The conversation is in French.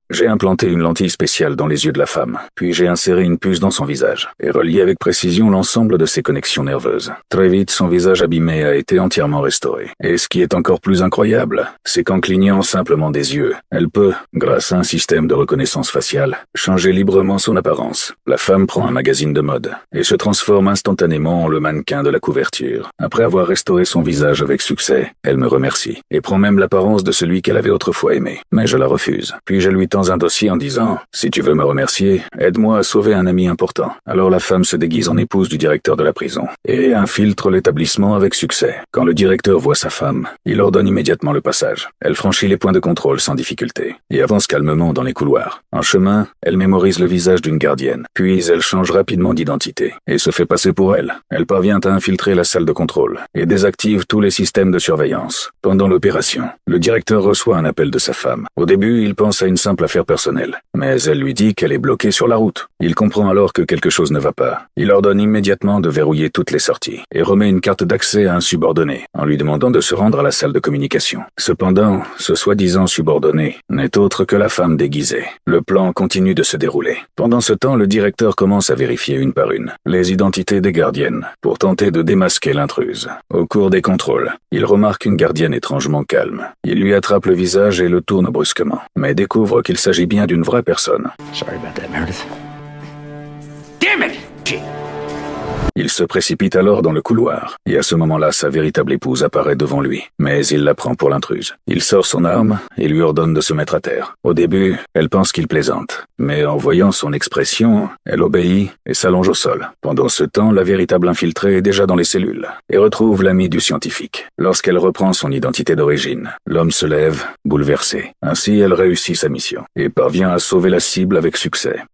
J'ai implanté une lentille spéciale dans les yeux de la femme, puis j'ai inséré une puce dans son visage et relié avec précision l'ensemble de ses connexions nerveuses. Très vite, son visage abîmé a été entièrement restauré. Et ce qui est encore plus incroyable, c'est qu'en clignant simplement des yeux, elle peut, grâce à un système de reconnaissance faciale, changer librement son apparence. La femme prend un magazine de mode et se transforme instantanément en le mannequin de la couverture. Après avoir restauré son visage avec succès, elle me remercie et prend même l'apparence de celui qu'elle avait autrefois aimé. Mais je la refuse. Puis je lui tends un dossier en disant « Si tu veux me remercier, aide-moi à sauver un ami important. » Alors la femme se déguise en épouse du directeur de la prison et infiltre l'établissement avec succès. Quand le directeur voit sa femme, il ordonne immédiatement le passage. Elle franchit les points de contrôle sans difficulté et avance calmement dans les couloirs. En chemin, elle mémorise le visage d'une gardienne. Puis elle change rapidement d'identité et se fait passer pour elle. Elle parvient à infiltrer la salle de contrôle et désactive tous les systèmes de surveillance. Pendant l'opération, le directeur reçoit un appel de sa femme. Au début, il pense à une simple affaire personnelle, mais elle lui dit qu'elle est bloquée sur la route. Il comprend alors que quelque chose ne va pas. Il ordonne immédiatement de verrouiller toutes les sorties et remet une carte d'accès à un subordonné en lui demandant de se rendre à la salle de communication. Cependant, ce soi-disant subordonné n'est autre que la femme déguisée. Le plan continue de se dérouler. Pendant ce temps, le directeur commence à vérifier une par une les identités des gardiennes pour tenter de démasquer l'intruse. Au cours des contrôles, il remarque une gardienne étrangement calme. Il lui attrape le visage et le tourne brusquement, mais découvre qu'il s'agit bien d'une vraie personne. Sorry about that, Meredith. Damn it! Shit. Il se précipite alors dans le couloir, et à ce moment-là, sa véritable épouse apparaît devant lui, mais il la prend pour l'intruse. Il sort son arme et lui ordonne de se mettre à terre. Au début, elle pense qu'il plaisante, mais en voyant son expression, elle obéit et s'allonge au sol. Pendant ce temps, la véritable infiltrée est déjà dans les cellules et retrouve l'ami du scientifique. Lorsqu'elle reprend son identité d'origine, l'homme se lève, bouleversé. Ainsi, elle réussit sa mission et parvient à sauver la cible avec succès.